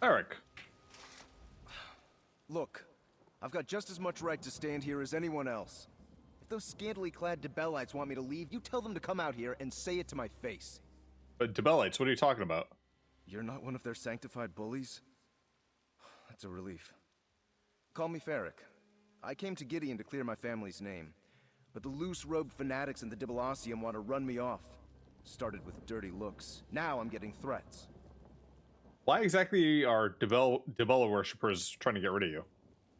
Eric. Look, I've got just as much right to stand here as anyone else. If those scantily clad Debellites want me to leave, you tell them to come out here and say it to my face. But Debellites, what are you talking about? You're not one of their sanctified bullies? That's a relief. Call me Ferric. I came to Gideon to clear my family's name, but the loose-robed fanatics in the Dibelasium want to run me off. Started with dirty looks. Now I'm getting threats. Why exactly are Dibella worshippers trying to get rid of you?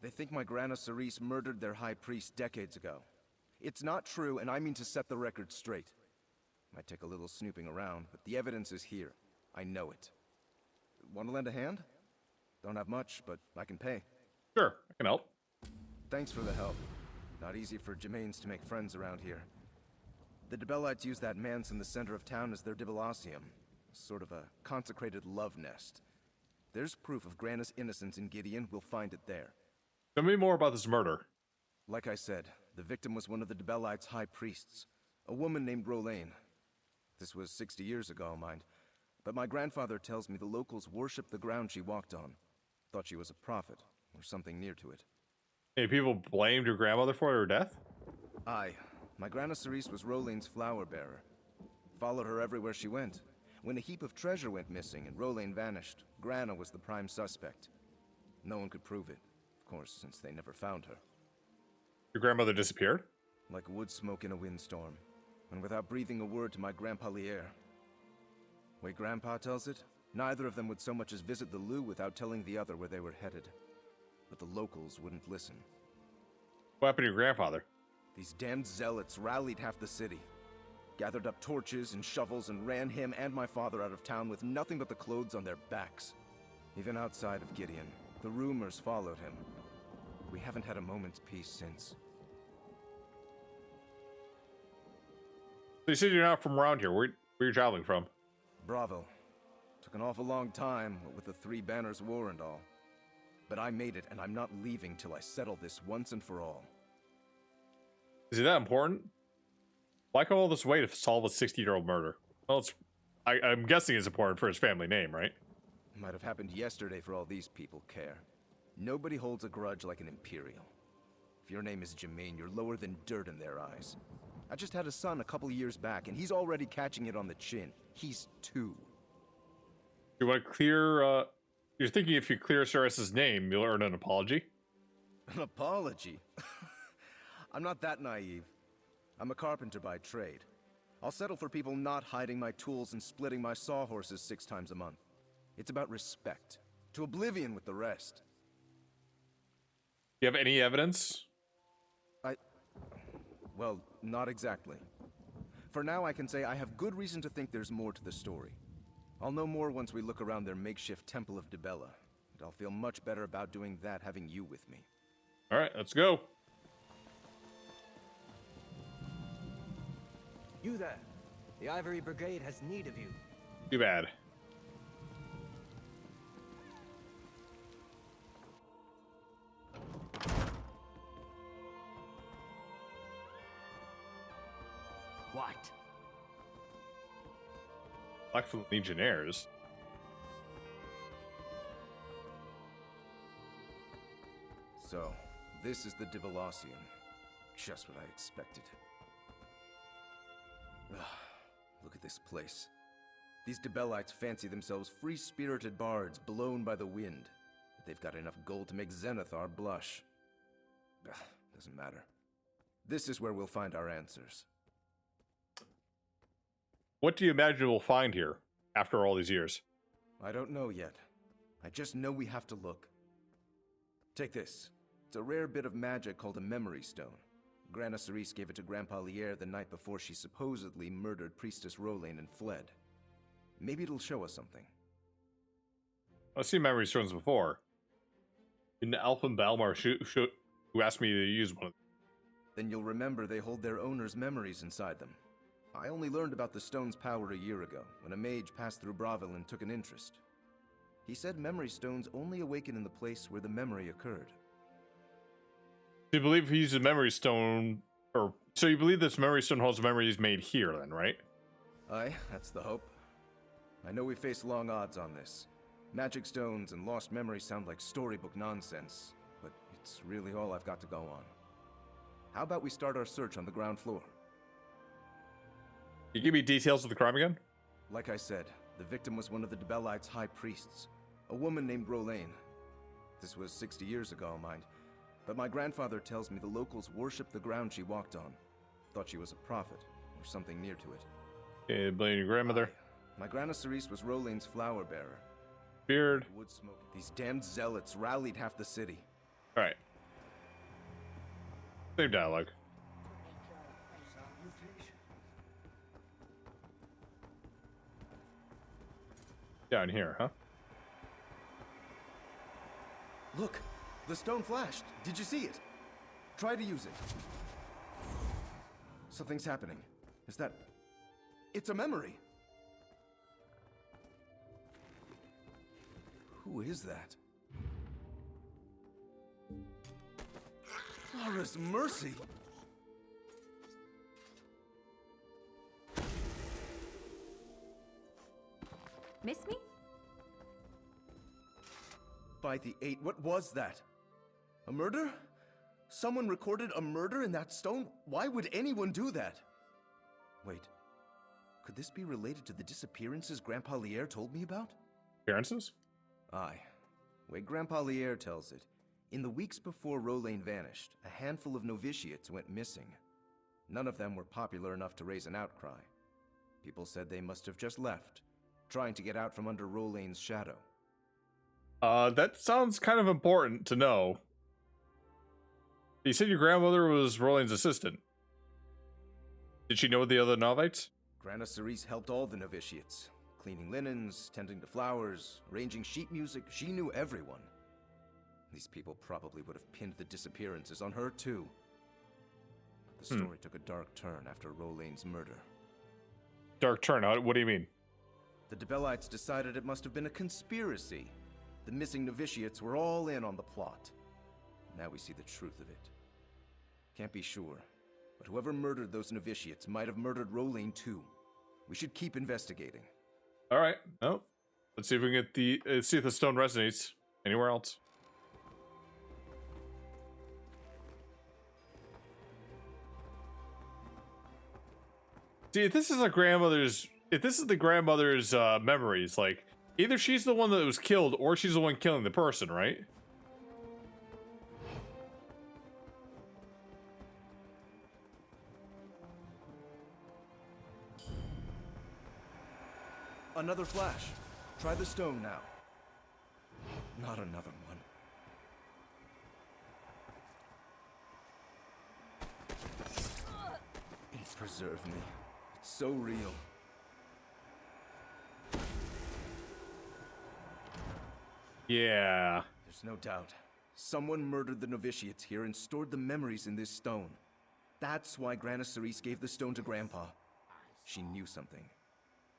They think my Grana Cerise murdered their high priest decades ago. It's not true, and I mean to set the record straight. Might take a little snooping around, but the evidence is here. I know it. Want to lend a hand? Don't have much, but I can pay. Sure, I can help. Thanks for the help. Not easy for Gemains to make friends around here. The Dibellites use that manse in the center of town as their Dibelasium. Sort of a consecrated love nest. There's proof of Grana's innocence in Gideon. We'll find it there. Tell me more about this murder. Like I said, the victim was one of the Dibellites' high priests. A woman named Rolaine. This was 60 years ago, mind. But my grandfather tells me the locals worshipped the ground she walked on. Thought she was a prophet, or something near to it. Any people blamed your grandmother for her death? Aye. My Grana Cerise was Rolaine's flower bearer. Followed her everywhere she went. When a heap of treasure went missing and Rolaine vanished, Grana was the prime suspect. No one could prove it, of course, since they never found her. Your grandmother disappeared? Like wood smoke in a windstorm, and without breathing a word to my Grandpa Lier. Way Grandpa tells it, neither of them would so much as visit the Lou without telling the other where they were headed. But the locals wouldn't listen. What happened to your grandfather? These damned zealots rallied half the city. Gathered up torches and shovels and ran him and my father out of town with nothing but the clothes on their backs. Even outside of Gideon, the rumors followed him. We haven't had a moment's peace since. So you said you're not from around here. Where are you traveling from? Bravo. Took an awful long time, what with the Three Banners War and all. But I made it, and I'm not leaving till I settle this once and for all. Is it that important? Why come all this way to solve a 60-year-old murder? Well, I'm guessing it's important for his family name, right? Might have happened yesterday for all these people care. Nobody holds a grudge like an Imperial. If your name is Gemain, you're lower than dirt in their eyes. I just had a son a couple years back, and he's already catching it on the chin. He's 2. You want to clear, you're thinking if you clear Ceres's name, you'll earn an apology? An apology? I'm not that naive. I'm a carpenter by trade. I'll settle for people not hiding my tools and splitting my sawhorses 6 times a month. It's about respect. To oblivion with the rest. Do you have any evidence? Well, not exactly. For now, I can say I have good reason to think there's more to the story. I'll know more once we look around their makeshift Temple of Dibella, and I'll feel much better about doing that having you with me. All right, let's go. You there. The Ivory Brigade has need of you. Too bad. What? Blackwood Legionnaires. So, this is the Dibelasium. Just what I expected. Look at this place. These Dibellites fancy themselves free-spirited bards blown by the wind. But they've got enough gold to make Zenithar blush. Doesn't matter. This is where we'll find our answers. What do you imagine we'll find here after all these years? I don't know yet. I just know we have to look. Take this. It's a rare bit of magic called a memory stone. Grana Cerise gave it to Grandpa Lier the night before she supposedly murdered Priestess Rolaine and fled. Maybe it'll show us something. I've seen memory stones before. In Alphen Balmar, who asked me to use one of them. Then you'll remember they hold their owner's memories inside them. I only learned about the stone's power a year ago, when a mage passed through Bravil and took an interest. He said memory stones only awaken in the place where the memory occurred. Do you believe he used a memory stone, or so you believe this memory stone holds memories made here then, right? Aye, that's the hope. I know we face long odds on this. Magic stones and lost memories sound like storybook nonsense, but it's really all I've got to go on. How about we start our search on the ground floor? You give me details of the crime again? Like I said, the victim was one of the Debellites' high priests, a woman named Rolaine. This was 60 years ago, mind, but my grandfather tells me the locals worshipped the ground she walked on. Thought she was a prophet, or something near to it. Okay, blame your grandmother. My Grana Cerise was Rolaine's flower bearer. Beard. Wood smoke. These damned zealots rallied half the city. Alright. Same dialogue. Down here, huh? Look, the stone flashed. Did you see it? Try to use it. Something's happening. Is that... It's a memory. Who is that? Laura's mercy! Miss me? By the 8, what was that? A murder? Someone recorded a murder in that stone? Why would anyone do that? Wait, could this be related to the disappearances Grandpa Lier told me about? Appearances? Aye. Way Grandpa Lier tells it, in the weeks before Rolaine vanished, a handful of novitiates went missing. None of them were popular enough to raise an outcry. People said they must have just left, trying to get out from under Rolaine's shadow. That sounds kind of important to know. You said your grandmother was Rolaine's assistant. Did she know the other Novites? Grana Cerise helped all the novitiates. Cleaning linens, tending to flowers, arranging sheet music. She knew everyone. These people probably would have pinned the disappearances on her too. The story took a dark turn after Rolaine's murder. Dark turn? What do you mean? The Debellites decided it must have been a conspiracy. The missing novitiates were all in on the plot. Now we see the truth of it. Can't be sure, but whoever murdered those novitiates might have murdered Rolaine too. We should keep investigating. All right. Oh, let's see if we can get the see if the stone resonates anywhere else. See, if this is the grandmother's memories, like either she's the one that was killed or she's the one killing the person, right? Another flash. Try the stone now. Not another one. It preserved me. It's so real. Yeah. There's no doubt. Someone murdered the novitiates here and stored the memories in this stone. That's why Grana Cerise gave the stone to Grandpa. She knew something.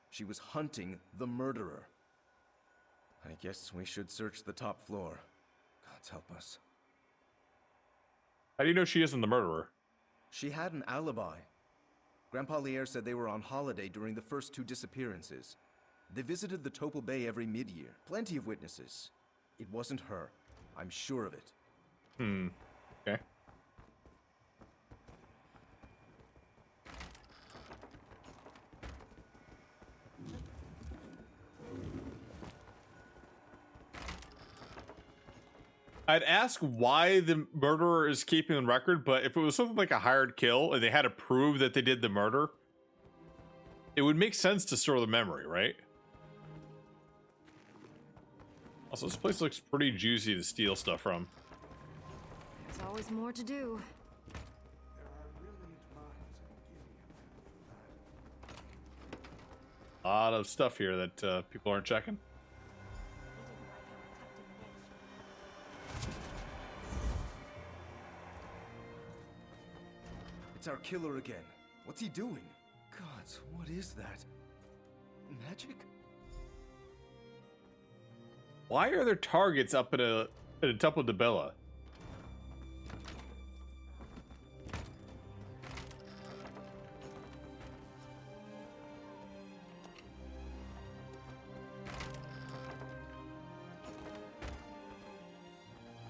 She was hunting the murderer. I guess we should search the top floor. God's help us. How do you know she isn't the murderer? She had an alibi. Grandpa Lier said they were on holiday during the first 2 disappearances. They visited the Topal Bay every mid-year. Plenty of witnesses. It wasn't her. I'm sure of it. Okay. I'd ask why the murderer is keeping the record, but if it was something like a hired kill and they had to prove that they did the murder, it would make sense to store the memory, right? Also, this place looks pretty juicy to steal stuff from. There's always more to do. A lot of stuff here that people aren't checking. It's our killer again. What's he doing? Gods, what is that? Magic? Why are there targets up in a Temple de Bella?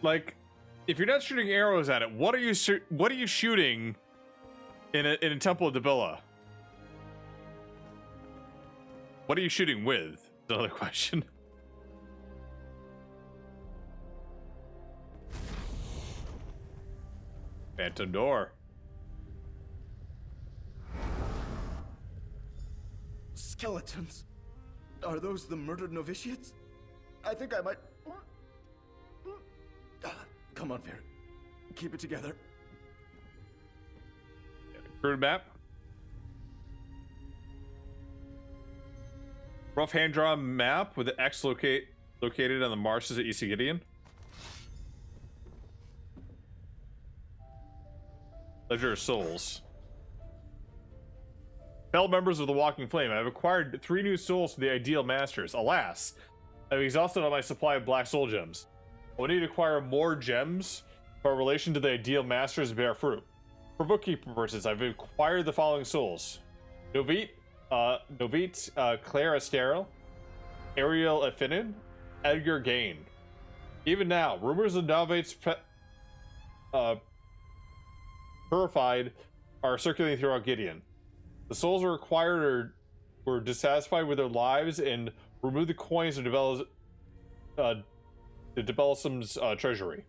Like, if you're not shooting arrows at it, what are you shooting in a Temple of Dibilla? What are you shooting with? Is another question. Phantom door. Skeletons. Are those the murdered novitiates? I think I might... Come on, Ferret. Keep it together. Crude map. Rough hand-drawn map with the X located on the marshes at East Gideon. Ledger of Souls. Fellow members of the Walking Flame, I have acquired 3 new souls from the Ideal Masters. Alas, I've exhausted all my supply of black soul gems. I will need to acquire more gems for our relation to the Ideal Masters bear fruit. For bookkeeping purposes, I've acquired the following souls: Novit, Claire Estero, Ariel Effinin, Edgar Gain. Even now, rumors of Novate's purified are circulating throughout Gideon. The souls are acquired or were dissatisfied with their lives and removed the coins to develop Debellisum's treasury.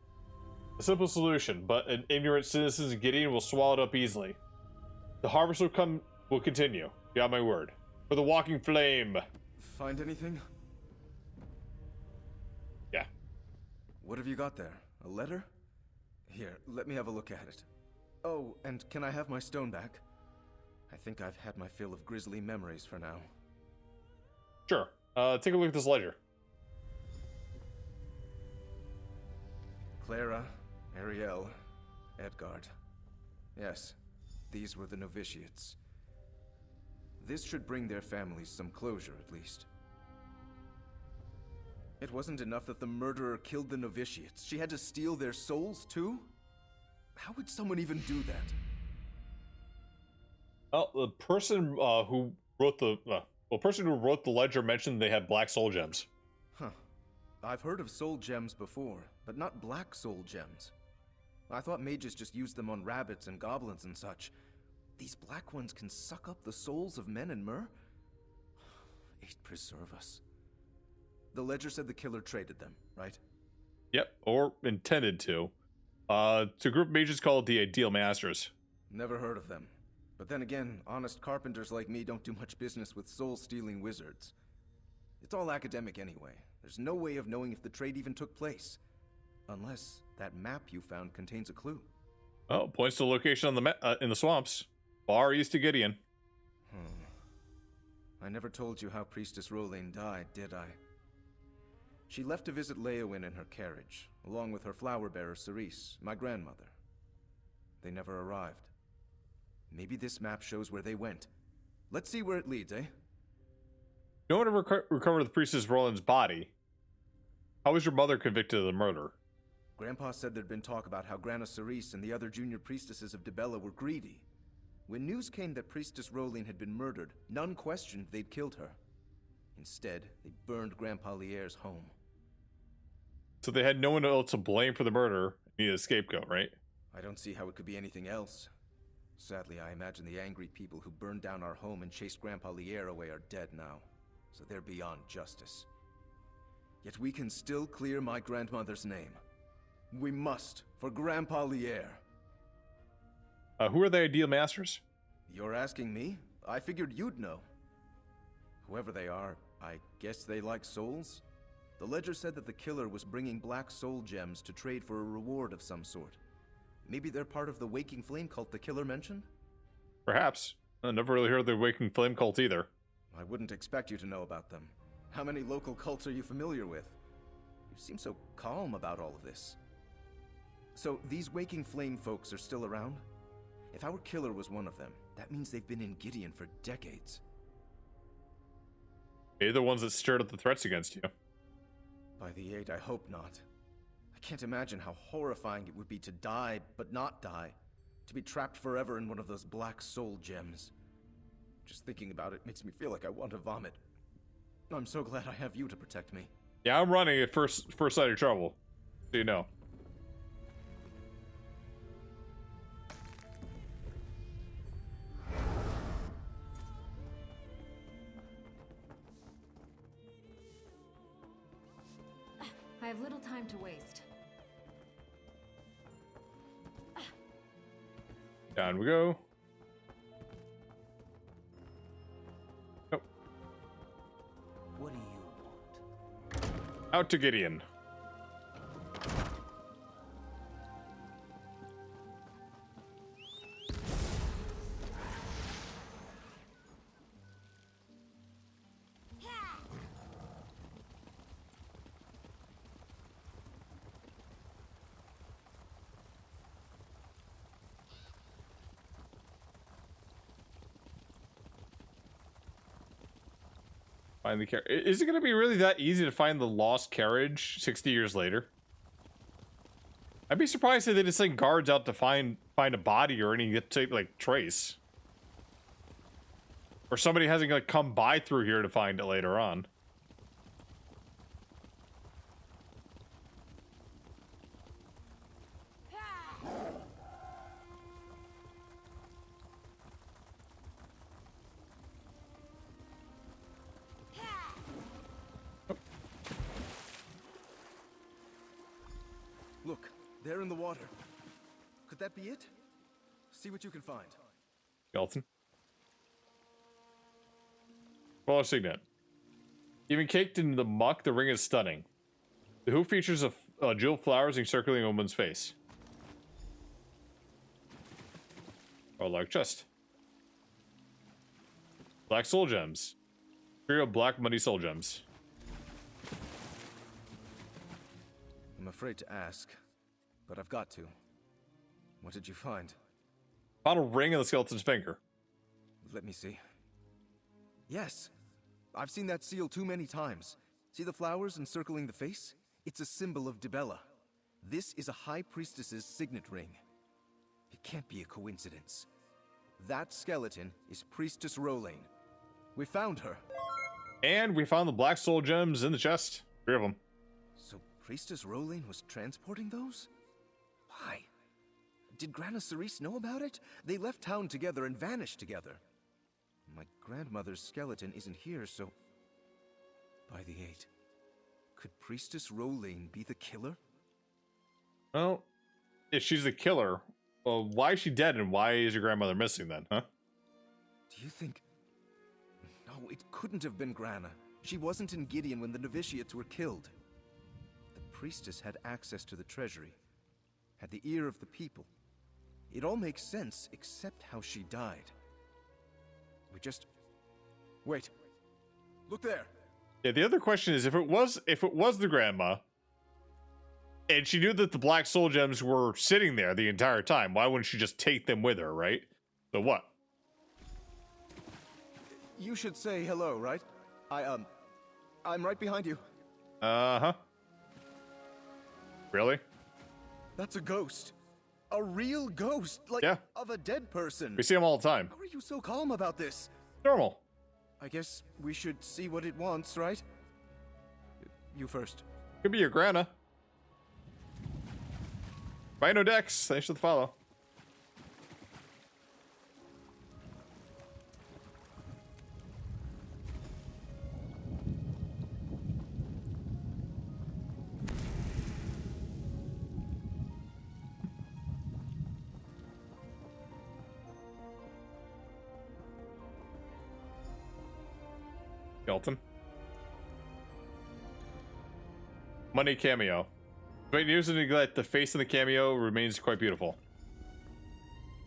A simple solution, but an ignorant citizens of Gideon will swallow it up easily. The harvest will continue. Beyond my word. For the Walking Flame. Find anything? Yeah. What have you got there? A letter? Here, let me have a look at it. Oh, and can I have my stone back? I think I've had my fill of grisly memories for now. Sure. Take a look at this ledger. Clara, Ariel, Edgard. Yes, these were the novitiates. This should bring their families some closure, at least. It wasn't enough that the murderer killed the novitiates. She had to steal their souls, too? How would someone even do that? Well, the person who wrote the ledger mentioned they had black soul gems. Huh. I've heard of soul gems before, but not black soul gems. I thought mages just used them on rabbits and goblins and such. These black ones can suck up the souls of men and mer? It preserve us. The ledger said the killer traded them, right? Yep, or intended to. It's a group of mages called the Ideal Masters. Never heard of them. But then again, honest carpenters like me don't do much business with soul-stealing wizards. It's all academic anyway. There's no way of knowing if the trade even took place. Unless that map you found contains a clue. Oh, points to the location on the in the swamps. Far east of Gideon. I never told you how Priestess Rowlene died, did I? She left to visit Leowyn in her carriage, along with her flower bearer Cerise, my grandmother. They never arrived. Maybe this map shows where they went. Let's see where it leads, eh? No one ever recovered the Priestess Rowland's body. How was your mother convicted of the murder? Grandpa said there'd been talk about how Grana Cerise and the other junior priestesses of Dibella were greedy. When news came that Priestess Rowlene had been murdered, none questioned they'd killed her. Instead, they burned Grandpa Lierre's home. So they had no one else to blame for the murder. Needed a scapegoat, right? I don't see how it could be anything else. Sadly, I imagine the angry people who burned down our home and chased Grandpa Lierre away are dead now, so they're beyond justice. Yet we can still clear my grandmother's name. We must, for Grandpa Lierre. Who are the Ideal Masters? You're asking me? I figured you'd know. Whoever they are, I guess they like souls? The ledger said that the killer was bringing black soul gems to trade for a reward of some sort. Maybe they're part of the Waking Flame cult the killer mentioned? Perhaps. I never really heard of the Waking Flame cult either. I wouldn't expect you to know about them. How many local cults are you familiar with? You seem so calm about all of this. So, these Waking Flame folks are still around? If our killer was one of them, that means they've been in Gideon for decades. They're the ones that stirred up the threats against you. By the 8, I hope not. I can't imagine how horrifying it would be to die, but not die. To be trapped forever in one of those black soul gems. Just thinking about it makes me feel like I want to vomit. I'm so glad I have you to protect me. Yeah, I'm running at first sight of trouble. So you know. I have little time to waste. Down we go. Oh. What do you want? Out to Gideon. Find the carriage. Is it going to be really that easy to find the lost carriage 60 years later? I'd be surprised if they just send guards out to find a body or any like trace, or somebody hasn't like come by through here to find it later on. Look, they're in the water. Could that be it? See what you can find. Skeleton. Follow Signet. Even caked in the muck, the ring is stunning. The hoop features a jeweled flowers encircling a woman's face. Oh, large chest. Black soul gems. Trio black muddy soul gems. I'm afraid to ask, but I've got to. What did you find? Found a ring in the skeleton's finger. Let me see. Yes, I've seen that seal too many times. See the flowers encircling the face? It's a symbol of Dibella. This is a High Priestess's signet ring. It can't be a coincidence. That skeleton is Priestess Rolain. We found her. And we found the black soul gems in the chest. 3 of them. So Priestess Rolain was transporting those? Why? Did Grana Cerise know about it? They left town together and vanished together. My grandmother's skeleton isn't here, so... By the 8. Could Priestess Rolain be the killer? Well, if she's the killer, well, why is she dead and why is your grandmother missing then, huh? Do you think... No, it couldn't have been Grana. She wasn't in Gideon when the novitiates were killed. The priestess had access to the treasury, had the ear of the people. It all makes sense, except how she died. We just... Wait. Look there! Yeah, the other question is if it was the grandma, and she knew that the black soul gems were sitting there the entire time, why wouldn't she just take them with her, right? So what? You should say hello, right? I'm right behind you. Uh-huh. Really? That's a ghost. A real ghost, like, yeah, of a dead person. We see them all the time. How are you so calm about this? Normal. I guess we should see what it wants, right? You first. Could be your grandma. Rhino Dex, thanks for the follow. Skeleton. Money cameo. Despite years of neglect, the face in the cameo remains quite beautiful.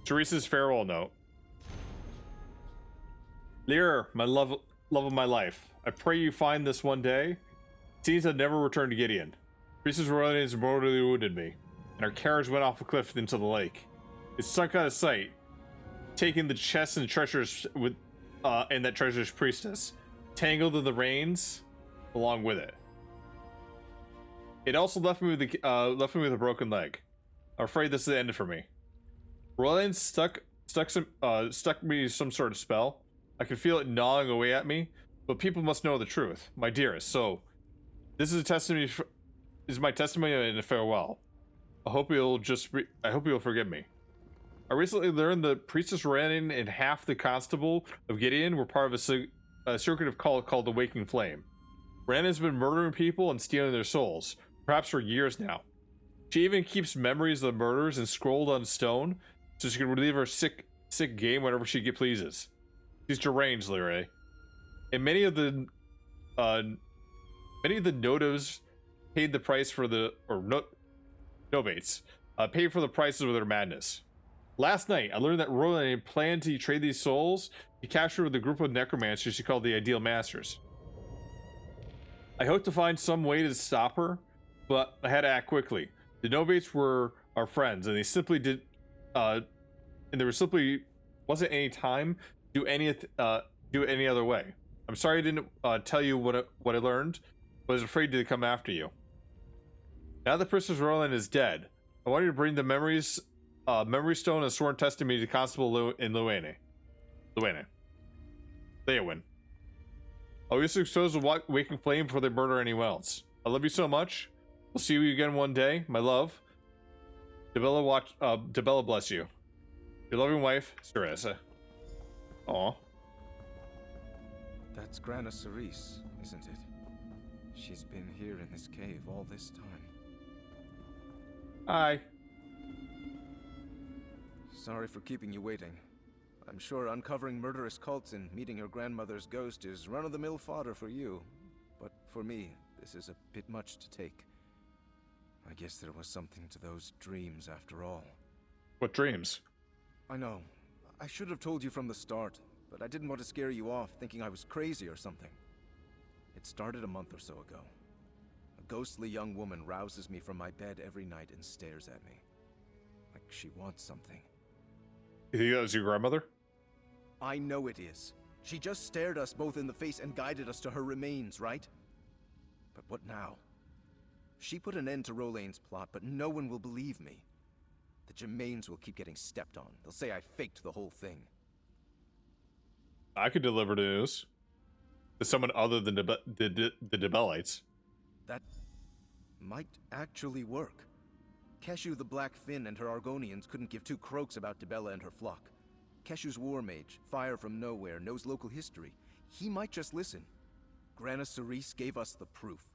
Teresa's farewell note. Lyra, my love of my life, I pray you find this one day. It seems I've never returned to Gideon. Priestess Rolain has mortally wounded me, and our carriage went off a cliff into the lake. It sunk out of sight, taking the chests and treasures with, and that treasure's priestess, tangled in the reins along with it. It also left me with a broken leg. I'm afraid this is the end for me. Rolain stuck me some sort of spell. I can feel it gnawing away at me, but people must know the truth, my dearest. So, this is a testimony. This is my testimony and a farewell. I hope you'll forgive me. I recently learned that Priestess Rolain and half the constable of Gideon were part of a secretive cult called the Waking Flame. Ran has been murdering people and stealing their souls. perhaps for years now. She even keeps memories of the murders inscrolled on stone, so she can relive her sick game whenever she pleases. She's deranged, Lyrae. And many of the nodos paid the price for the novates paid for the prices of their madness. Last night, I learned that Roland planned to trade these souls to capture the group of necromancers she called the Ideal Masters. I hope to find some way to stop her, but I had to act quickly. The novates were our friends, and they simply did, and there was simply wasn't any time to do it any other way. I'm sorry I didn't tell you what I learned, but I was afraid to come after you. Now that Priestess Roland is dead, I want you to bring the memory stone and sworn testimony to Constable Leewin. I'll use to expose the waking flame before they murder anyone else. I love you so much. We'll see you again one day, my love. Debella bless you. Your loving wife, Cereza. Aw. That's Grana Cerise, isn't it? She's been here in this cave all this time. Hi. Sorry for keeping you waiting. I'm sure uncovering murderous cults and meeting your grandmother's ghost is run-of-the-mill fodder for you. But for me, this is a bit much to take. I guess there was something to those dreams after all. What dreams? I know. I should have told you from the start, but I didn't want to scare you off thinking I was crazy or something. It started a month or so ago. A ghostly young woman rouses me from my bed every night and stares at me. Like she wants something. You think that was your grandmother? I know it is. She just stared us both in the face and guided us to her remains, right? But what now? She put an end to Rollaine's plot, but no one will believe me. The Germains will keep getting stepped on. They'll say I faked the whole thing. I could deliver the news to someone other than the Debellites. That might actually work. Keshu the Black Fin and her Argonians couldn't give two croaks about Debella and her flock. Keshu's war mage, Fire from Nowhere, knows local history. He might just listen. Grana Cerise gave us the proof.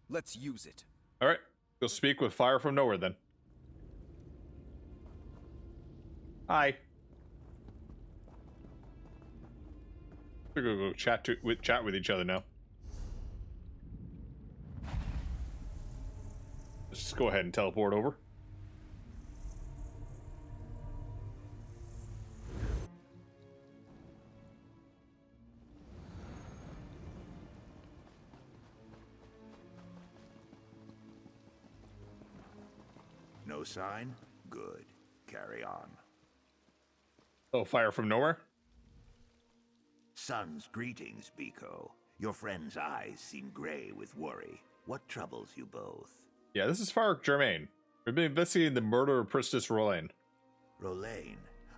Let's use it. All right, go speak with Fire from Nowhere then. Hi. We're gonna go chat with each other now. Let's just go ahead and teleport over. No sign? Good. Carry on. Oh, Fire from Nowhere? Son's greetings, Biko. Your friend's eyes seem gray with worry. What troubles you both? Yeah, this is Farrick Germain. We've been investigating the murder of Priestess Roland. Rollane.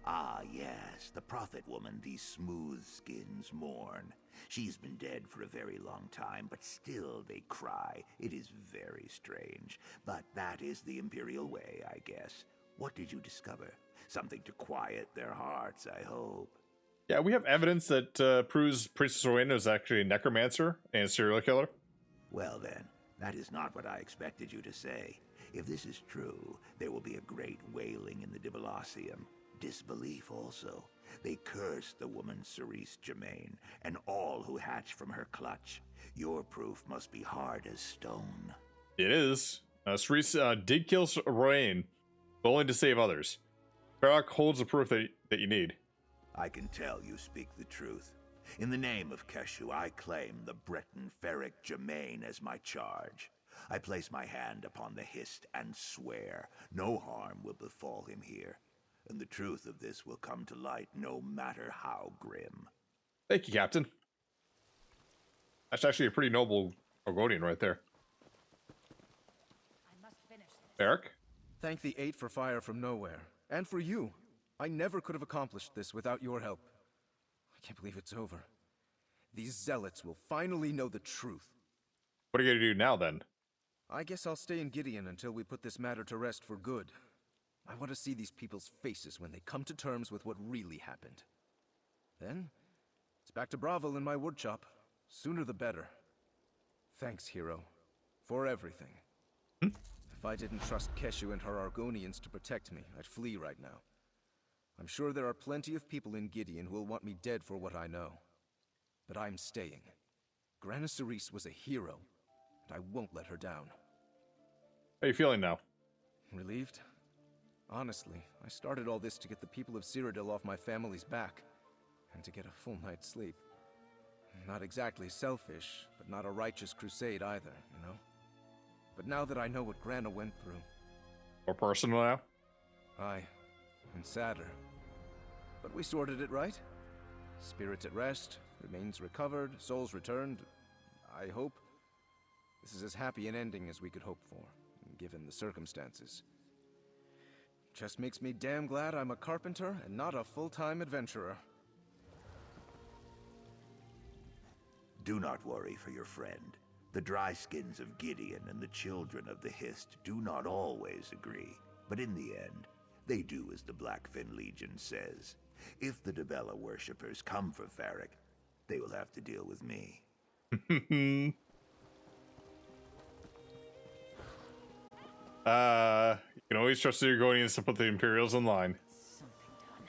Ah, yes, the prophet woman these smooth skins mourn. She's been dead for a very long time, but still they cry. It is very strange. But that is the Imperial way, I guess. What did you discover? Something to quiet their hearts, I hope. Yeah, we have evidence that proves Priestess Roland is actually a necromancer and a serial killer. Well then, that is not what I expected you to say. If this is true, there will be a great wailing in the Dibalacium. Disbelief also. They curse the woman Cerise Germain, and all who hatch from her clutch. Your proof must be hard as stone. It is. Cerise did kill Roland, but only to save others. Farrick holds the proof that you need. I can tell you speak the truth. In the name of Keshu, I claim the Breton Farrick Germain as my charge. I place my hand upon the hist and swear no harm will befall him here. And the truth of this will come to light no matter how grim. Thank you, Captain. That's actually a pretty noble Argonian right there. I must finish this. Farrick? Thank the Eight for Fire from Nowhere. And for you. I never could have accomplished this without your help. I can't believe it's over. These zealots will finally know the truth. What are you going to do now, then? I guess I'll stay in Gideon until we put this matter to rest for good. I want to see these people's faces when they come to terms with what really happened. Then, it's back to Bravo in my woodshop. Sooner the better. Thanks, hero. For everything. If I didn't trust Keshu and her Argonians to protect me, I'd flee right now. I'm sure there are plenty of people in Gideon who will want me dead for what I know. But I'm staying. Grana Cerise was a hero, and I won't let her down. How are you feeling now? Relieved? Honestly, I started all this to get the people of Cyrodiil off my family's back, and to get a full night's sleep. Not exactly selfish, but not a righteous crusade either, you know? But now that I know what Grana went through... More personal now? Aye, and sadder. But we sorted it right. Spirits at rest, remains recovered, souls returned. I hope. This is as happy an ending as we could hope for, given the circumstances. Just makes me damn glad I'm a carpenter and not a full-time adventurer. Do not worry for your friend. The Dryskins of Gideon and the Children of the Hist do not always agree, but in the end, they do as the Blackfin Legion says. If the Dibella worshippers come for Farrick, they will have to deal with me. You can always trust the Argonians to put the Imperials in line.